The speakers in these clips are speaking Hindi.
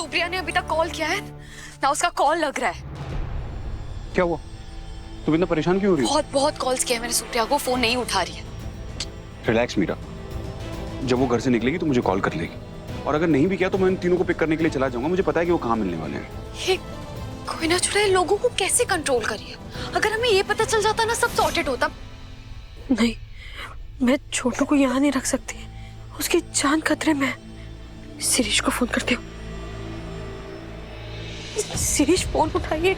सुप्रिया ने अभी तक कॉल किया है ना, उसका कॉल लग रहा है। क्या हुआ? तुम इतना परेशान क्यों हो रही हो? बहुत कॉल्स किए मैंने सुप्रिया को, फोन नहीं उठा रही है। रिलैक्स मीरा, जब वो घर से निकलेगी तो मुझे कॉल कर लेगी, और अगर नहीं भी किया तो मैं इन तीनों को पिक करने के लिए चला जाऊंगा। मुझे पता है कि वो कहाँ मिलने वाले हैं। ये कोई ना छुड़ाए लोगों को कैसे कंट्रोल करिए। अगर हमें ये पता चल जाता ना, सब सॉर्टेड होता। नहीं, मैं छोटू को यहाँ नहीं रख सकती, उसकी जान खतरे में है। शिरीष को फोन करती हूँ। शिरीष, फोन उठाइए।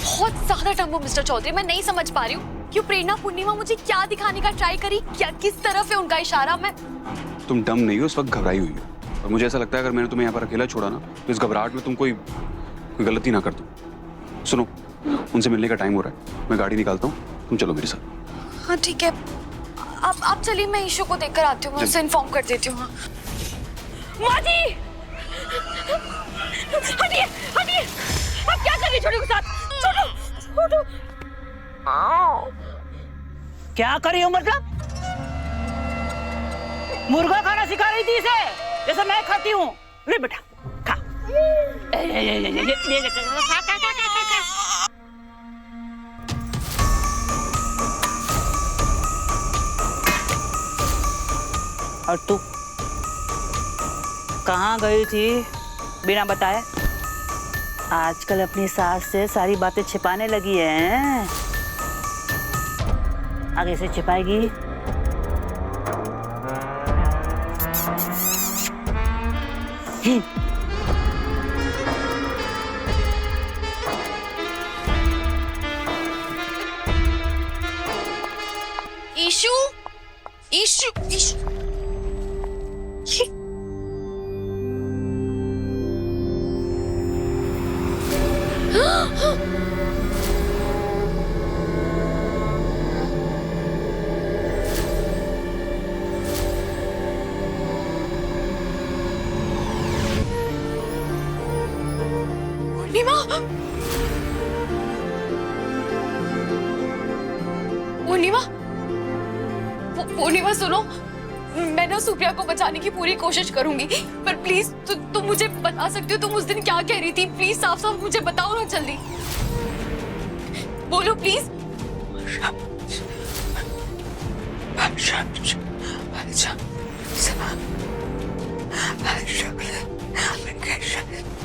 बहुत ज्यादा टम्बो मिस्टर चौधरी, मैं नहीं समझ पा रही हूँ कि प्रेरणा पूर्णिमा मुझे क्या दिखाने का ट्राई करी, क्या किस तरफ है उनका इशारा। मैं तुम डम नहीं हो, उस वक्त घबराई हुई हो, और मुझे ऐसा लगता है अगर मैंने तुम्हें यहाँ पर अकेला छोड़ा ना तो इस घबराहट में तुम कोई गलती ना कर दो। सुनो, उनसे मिलने का टाइम हो रहा है, मैं गाड़ी निकालता हूँ, तुम चलो मेरे साथ। हाँ ठीक है, आप चलिए, मैं ईशू को देखकर आती हूँ, मैं उसे इन्फॉर्म कर देती हूँ। माँ जी, हटिए हटिए, आप क्या कर रही छोटू के साथ? छोटू, छोटू, क्या कर रही हो? मतलब मुर्गा खाना सिखा रही थी इसे, जैसे मैं खाती हूँ। ले बेटा, खा। खा खा खा खा खा। और तू कहाँ गई थी बिना बताए? आजकल अपनी सास से सारी बातें छिपाने लगी है। आगे से छिपाएगी? ईशू, ईशू, ईशू, पूर्णिमा, पूर्णिमा, पूर्णिमा सुनो, मैं ना सुप्रिया को बचाने की पूरी कोशिश करूंगी, पर प्लीज तुम मुझे बता सकती हो तुम उस दिन क्या कह रही थी? प्लीज साफ साफ मुझे बताओ ना, जल्दी बोलो प्लीज।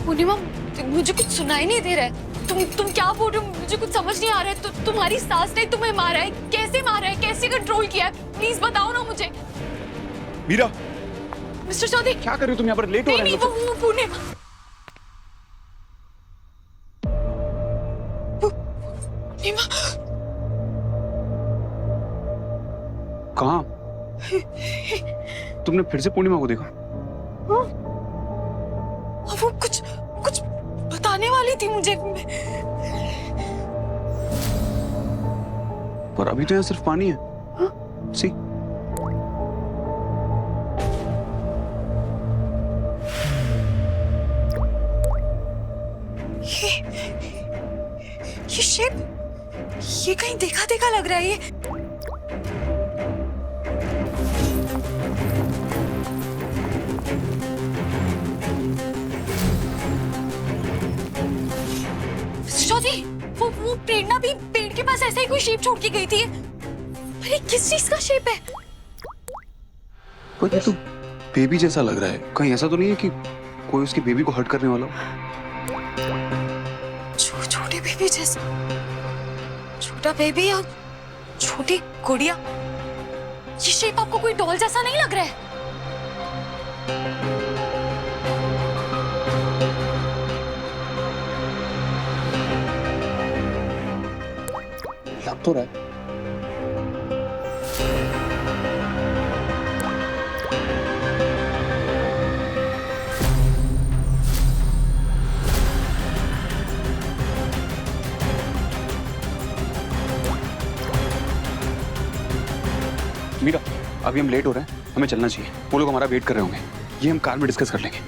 पूर्णिमा, मुझे कुछ सुनाई नहीं दे रहा है। तुम क्या बोल रहे हो? मुझे कुछ समझ नहीं आ रहा है। तुम्हारी सास ने तुम्हें मारा है, कैसे मारा है, कैसे कंट्रोल किया है? प्लीज बताओ ना मुझे। मीरा, मिस्टर चौधरी, क्या कर रही हो तुम यहाँ पर? लेट हो रहे नहीं, हो। वो पूर्णिमा। पूर्णिमा कहाँ? तुमने फिर से पूर्णिमा को देखा? वो कुछ बताने वाली थी मुझे। पर अभी तो यहाँ सिर्फ पानी है। सी, ये शेप, ये कहीं देखा देखा लग रहा है। ये चौधरी, वो प्रेरणा भी पेड़ के पास ऐसा ही कोई शेप छोड़ के गई थी। पर ये किस चीज का शेप है? पर ये तो बेबी जैसा लग रहा है। कहीं ऐसा तो नहीं है कि कोई उसकी बेबी को हर्ट करने वाला हो? छोटे बेबी जैसा, छोटा बेबी और छोटी गुड़िया। ये शेप आपको कोई डॉल जैसा नहीं लग रहा है? लग तो रहा है। मीरा, अभी हम लेट हो रहे हैं, हमें चलना चाहिए। वो लोग हमारा वेट कर रहे होंगे, ये हम कार में डिस्कस कर लेंगे।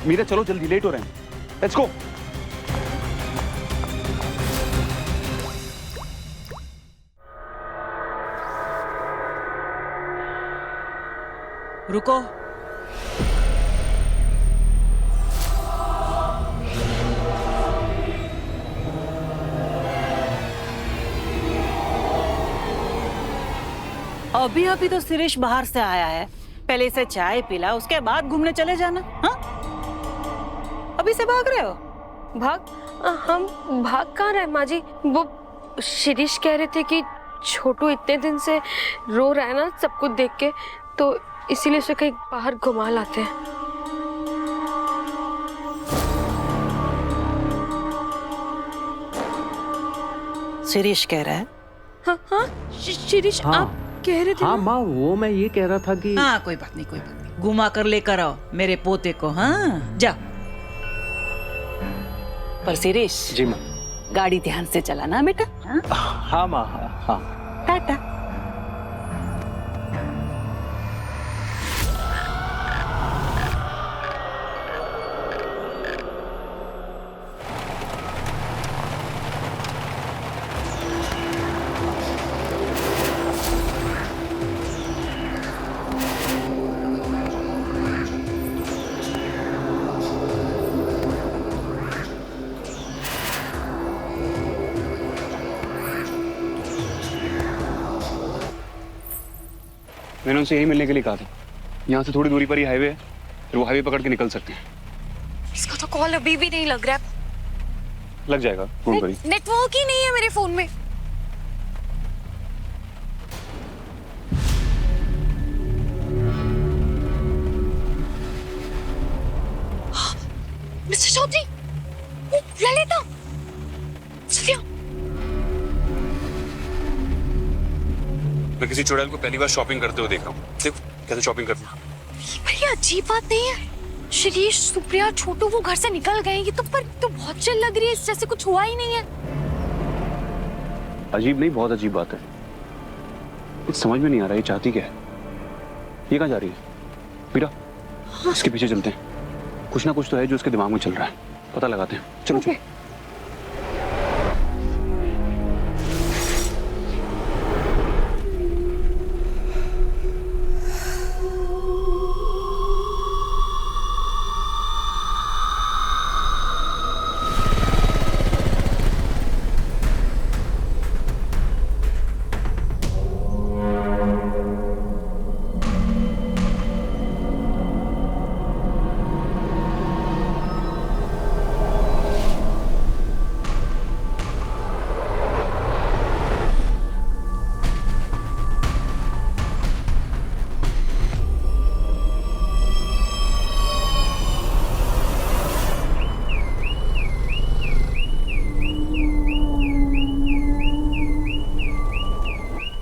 मीरा चलो जल्दी, लेट हो रहे हैं, लेट्स गो। रुको। अभी अभी तो शिरीष बाहर से आया है, पहले इसे चाय पिला, उसके बाद घूमने चले जाना। हाँ, अभी से भाग रहे हो? हम भाग कहाँ रहे माँ जी? वो शिरीष कह रहे थे कि छोटू इतने दिन से रो रहा है ना सब कुछ देख के, तो इसीलिए उसे कहीं बाहर घुमा लाते हैं। शिरीष कह रहा है? हाँ हाँ शिरीष, हाँ। आप कह रहे थे हाँ ना? माँ, वो मैं ये कह रहा था कि हाँ कोई बात नहीं, कोई बात नहीं, घुमा कर लेकर आओ मेरे पोते को। हाँ जा। पर शिरीष, जी माँ। गाड़ी ध्यान से चलाना बेटा। हाँ? हाँ माँ, हाँ। टाटा। मैंने उनसे यही मिलने के लिए कहा था। यहाँ से थोड़ी दूरी पर ही हाईवे है, फिर वो हाईवे पकड़ के निकल सकते हैं। इसका तो कॉल अभी भी नहीं लग रहा है। लग जाएगा, फोन करिए। नेटवर्क ही नहीं है मेरे फोन में। मिस्टर चौधरी, ललिता, सफिया। मैं किसी चुड़ैल को पहली बार शॉपिंग करते हुए देख रहा हूँ। देखो कैसे शॉपिंग करती है। भैया अजीब बात नहीं है। शिरीष, सुप्रिया, छोटू वो घर से निकल गए। ये तो पर तो बहुत चिल लग रही है, जैसे कुछ हुआ ही नहीं है। अजीब नहीं, बहुत अजीब बात है। कुछ समझ में नहीं आ रहा ये चाहती क्या है। ये कहाँ जा रही है? मीरा, इसके पीछे चलते हैं। कुछ ना कुछ तो है जो उसके दिमाग में चल रहा है, पता लगाते हैं। चलो चलो।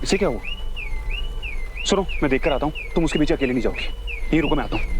इसे क्या हुआ? सुनो, मैं देख कर आता हूँ, तुम उसके पीछे अकेले नहीं जाओगी। यहीं रुको, मैं आता हूँ।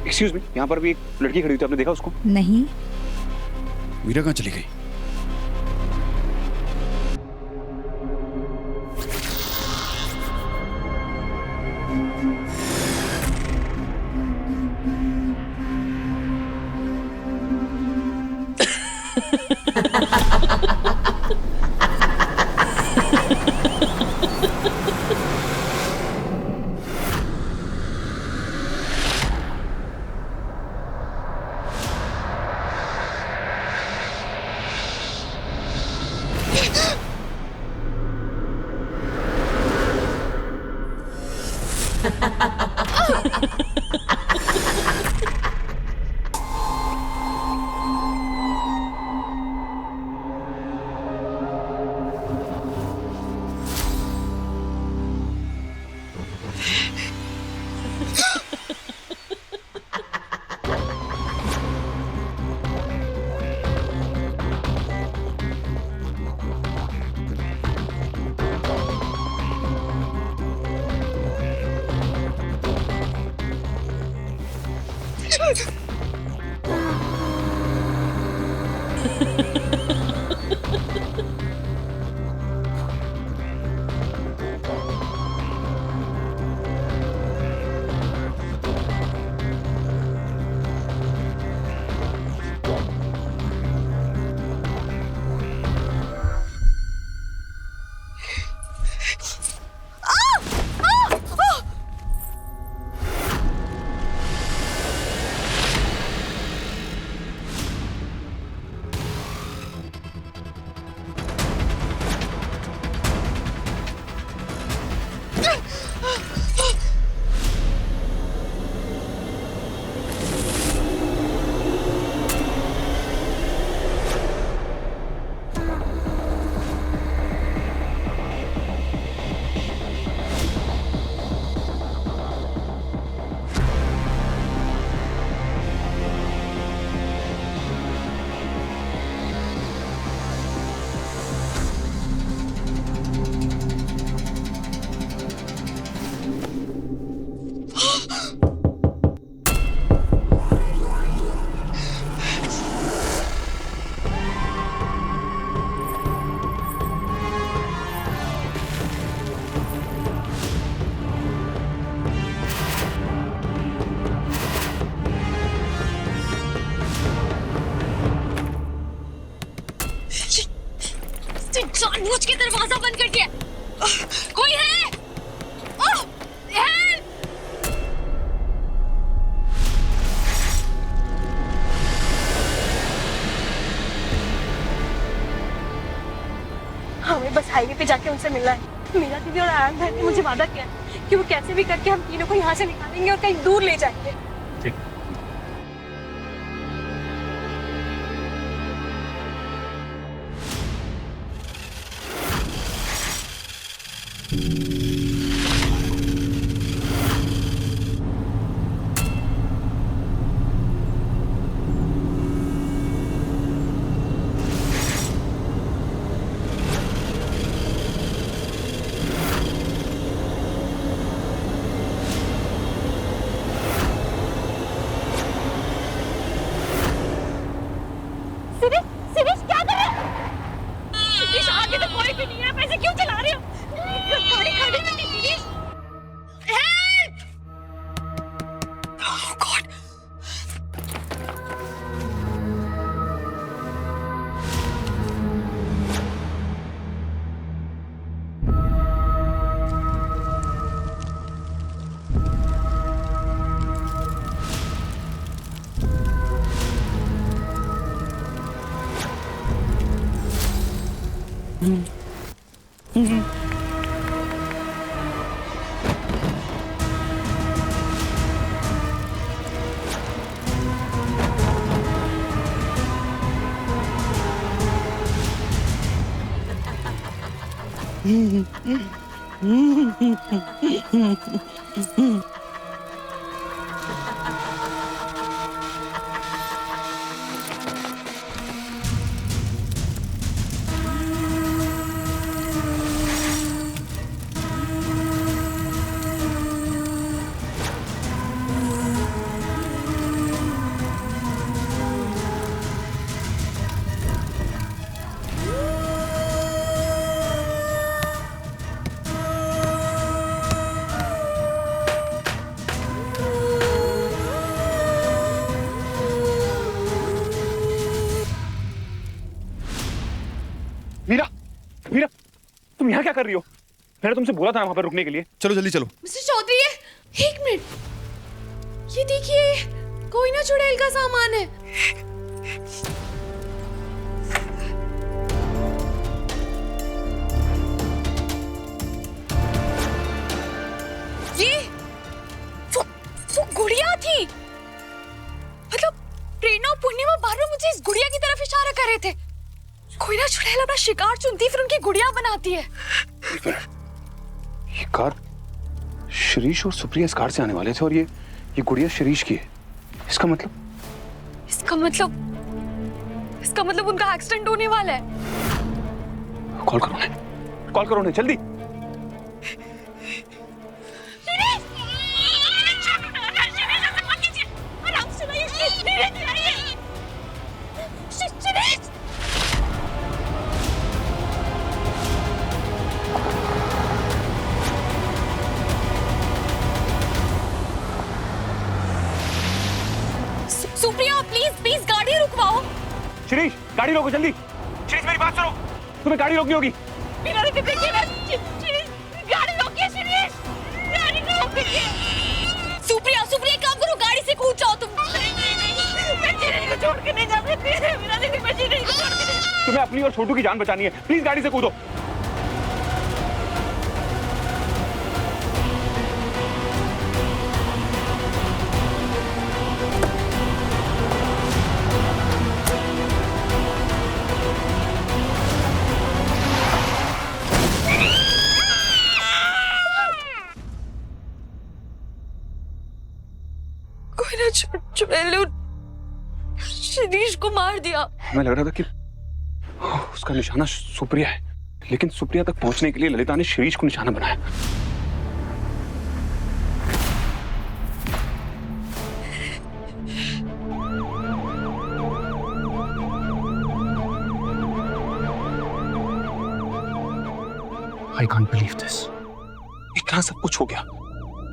एक्सक्यूज मी, यहाँ पर भी एक लड़की खड़ी हुई थी, आपने देखा उसको? नहीं। मीरा कहाँ चली गई? जानबूझ के दरवाजा बंद कर दिया। कोई है? हेल्प! हमें बस हाईवे पे जाके उनसे मिलना है। मीरा दीदी और आयन भाई ने मुझे वादा किया है कि वो कैसे भी करके हम तीनों को यहाँ से निकालेंगे और कहीं दूर ले जाएंगे। ठीक। सिरिश क्या कर रहे हो? सिरिश आगे तो कोई भी नहीं है, पैसे क्यों चला रहे हो? गाड़ी खड़ी करनी सिरिश। हेल्प! ओह गॉड! मीरा, मीरा, तुम यहाँ क्या कर रही हो? मैंने तुमसे बोला था वहां पर रुकने के लिए। चलो जल्दी चलो। मिस्टर चौधरी, ये 1 मिनट, ये देखिए, कोई ना चुड़ैल का सामान है। ये वो गुड़िया थी। मतलब प्रेरणा और पूर्णिमा बार-बार मुझे इस गुड़िया की तरफ इशारा कर रहे थे। कोई ना चुड़ैल अपना शिकार चुनती फिर उनकी गुड़िया बनाती है। ये कार शिरीष और सुप्रिया इस कार से आने वाले थे और ये गुड़िया शिरीष की है। इसका मतलब उनका एक्सीडेंट होने वाला है। कॉल करो उन्हें जल्दी। सुप्रिया, प्लीज गाड़ी रुकवाओ। शिरीष, गाड़ी रोको जल्दी। शिरीष, मेरी बात सुनो, तुम्हें गाड़ी रोकनी होगी। गाड़ी रोकिए शिरीष, गाड़ी रोकिए। सुप्रिया, काम करो, गाड़ी से कूद जाओ तुम। मैं शिरीष को छोड़ के नहीं जा सकती। तुम्हें अपनी और छोटू की जान बचानी है, प्लीज गाड़ी से कूदो। चुड़ैल शिरीष को मार दिया। हमें लग रहा था कि उसका निशाना सुप्रिया है, लेकिन सुप्रिया तक पहुंचने के लिए ललिता ने शिरीष को निशाना बनाया। I can't believe this. इतना सब कुछ हो गया।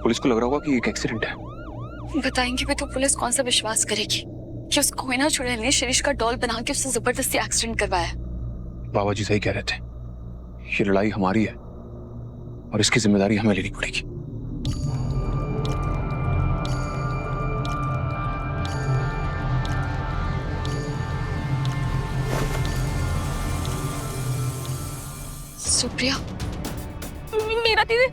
पुलिस को लग रहा होगा कि एक एक्सीडेंट है। बताएंगे भी तो पुलिस कौन सा विश्वास करेगी कि उस कोयना चुड़ैल ने शिरीष का डॉल बना के उससे जबरदस्ती एक्सीडेंट करवाया। बाबा जी सही कह रहे थे, ये लड़ाई हमारी है और इसकी जिम्मेदारी हमें लेनी पड़ेगी। सुप्रिया, मेरा दीदी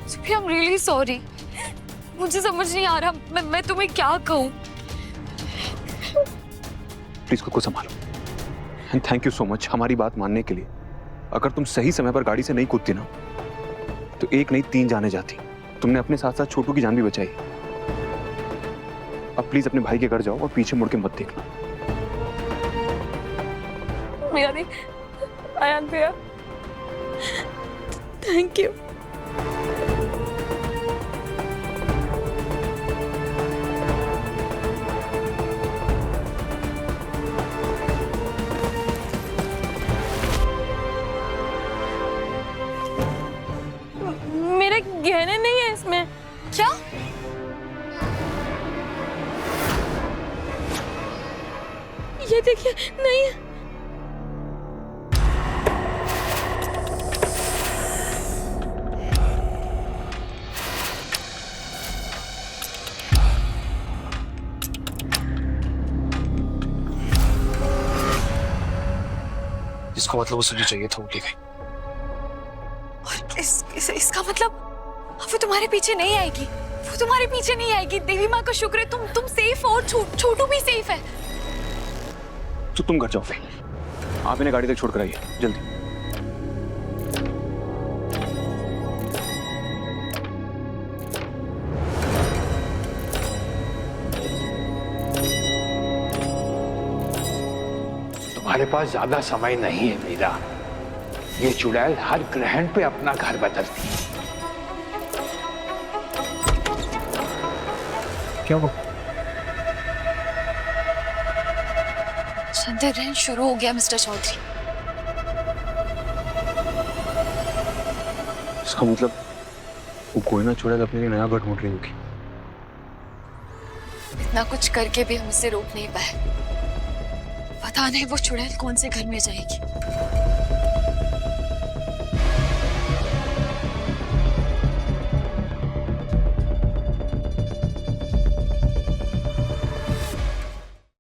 सुप्रिया, I'm really sorry। मुझे समझ नहीं आ रहा मैं तुम्हें क्या कहूँ। प्लीज खुद को संभालो and thank you so much हमारी बात मानने के लिए। अगर तुम सही समय पर गाड़ी से नहीं कूदती ना तो 1 नहीं 3 जाने जाती। तुमने अपने साथ साथ छोटू की जान भी बचाई। अब प्लीज अपने भाई के घर जाओ और पीछे मुड़ के मत देखना। मेरा नहीं आयान भैया, थैंक यू। मेरे गहने नहीं है इसमें। क्या? ये देखिए, नहीं है। जिसको मतलब उसे जो चाहिए था वो ले गई। और इसका मतलब वो तुम्हारे पीछे नहीं आएगी। वो तुम्हारे पीछे नहीं आएगी। देवी माँ का शुक्र है तुम सेफ हो और छोटू भी सेफ है। तो तुम घर जाओ फिर। आप इन्हें गाड़ी तक छोड़ कर आइए जल्दी। तुम्हारे पास ज्यादा समय नहीं है मीरा। ये चुड़ैल हर ग्रहण पे अपना घर बदलती है। क्या हुआ? चंद्र ग्रहण शुरू हो गया मिस्टर चौधरी। इसका मतलब वो कोयना चुड़ैल अपने लिए नया घर ढूंढ रही होगी। इतना कुछ करके भी हम उसे रोक नहीं पाए। पता नहीं वो चुड़ैल कौन से घर में जाएगी।